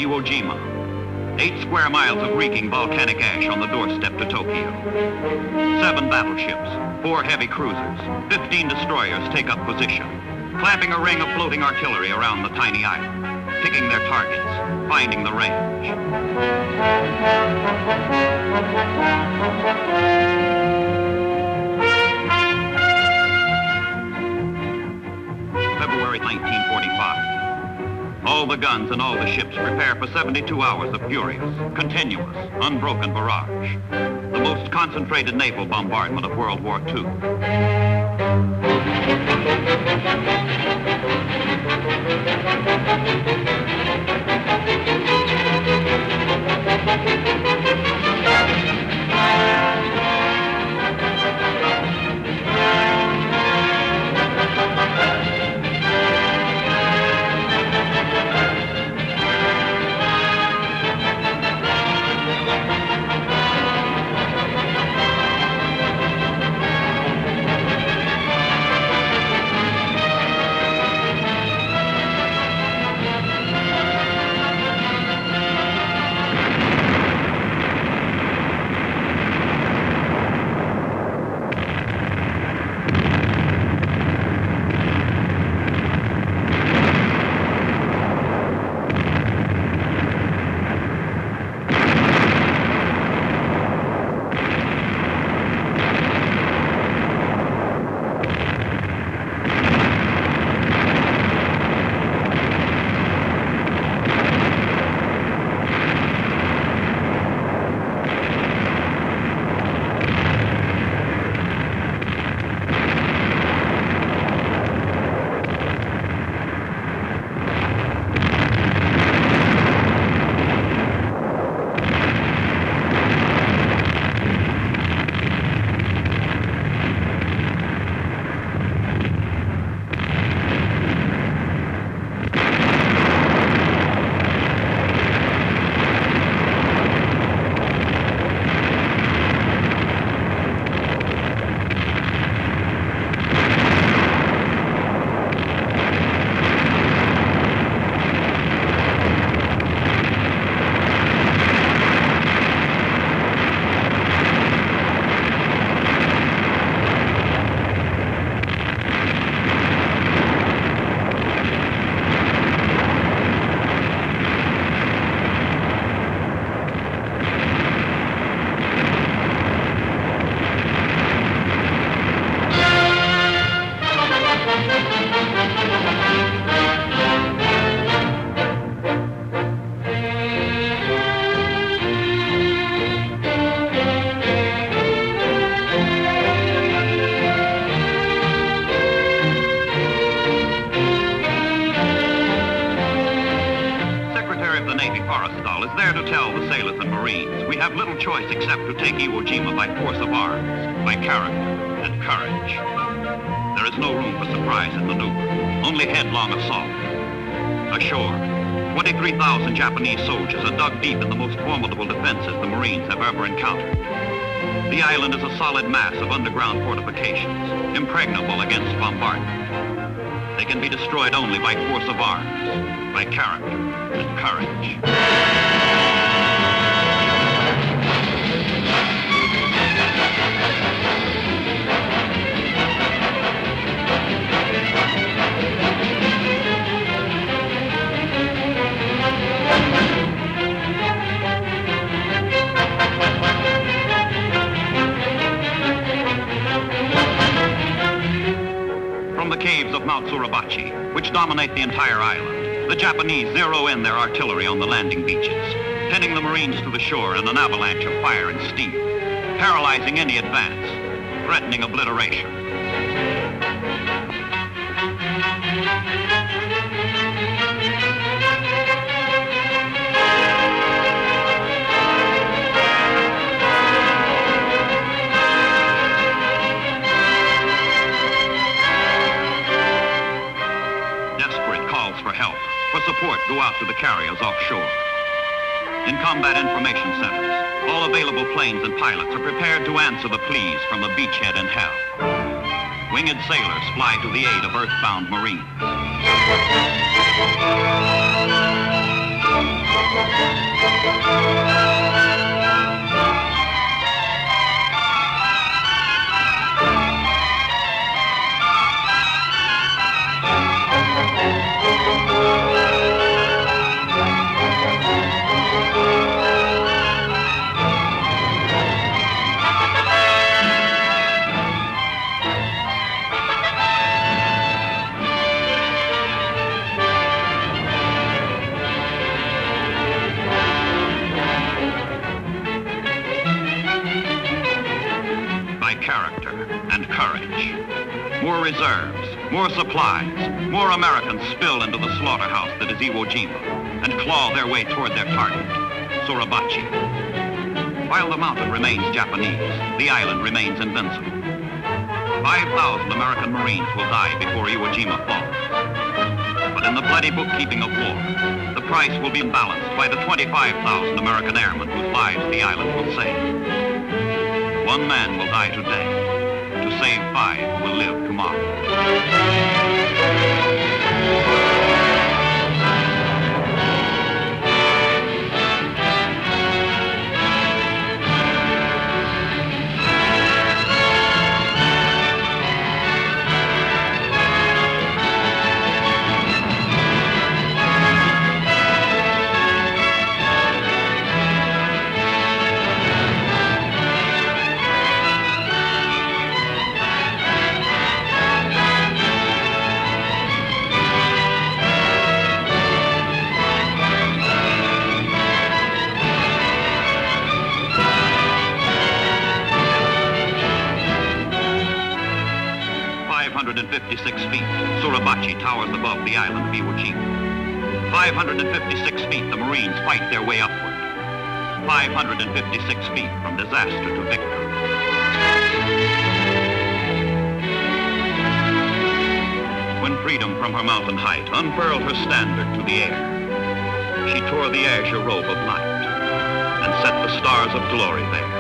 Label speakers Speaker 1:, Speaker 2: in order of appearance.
Speaker 1: Iwo Jima. 8 square miles of reeking volcanic ash on the doorstep to Tokyo. 7 battleships, 4 heavy cruisers, 15 destroyers take up position, clamping a ring of floating artillery around the tiny island, picking their targets, finding the range. February 1945. All the guns and all the ships prepare for 72 hours of furious, continuous, unbroken barrage. The most concentrated naval bombardment of World War II. Is there to tell the sailors and Marines we have little choice except to take Iwo Jima by force of arms, by character and courage. There is no room for surprise and maneuver, only headlong assault. Ashore, 23,000 Japanese soldiers are dug deep in the most formidable defenses the Marines have ever encountered. The island is a solid mass of underground fortifications, impregnable against bombardment. They can be destroyed only by force of arms, by character and courage. From the caves of Mount Suribachi, which dominate the entire island, the Japanese zero in their artillery on the landing beaches, pinning the Marines to the shore in an avalanche of fire and steel, paralyzing any advance, threatening obliteration. For help, for support, go out to the carriers offshore. In combat information centers, all available planes and pilots are prepared to answer the pleas from the beachhead in hell. Winged sailors fly to the aid of earthbound Marines. Character and courage. More reserves, more supplies, more Americans spill into the slaughterhouse that is Iwo Jima and claw their way toward their target, Suribachi. While the mountain remains Japanese, the island remains invincible. 5,000 American Marines will die before Iwo Jima falls. But in the bloody bookkeeping of war, the price will be balanced by the 25,000 American airmen whose lives the island will save. One man will die today. To save 5 will live tomorrow. 556 feet, Suribachi towers above the island of Iwo Jima. 556 feet, the Marines fight their way upward. 556 feet from disaster to victory. When freedom from her mountain height unfurled her standard to the air, she tore the azure robe of night and set the stars of glory there.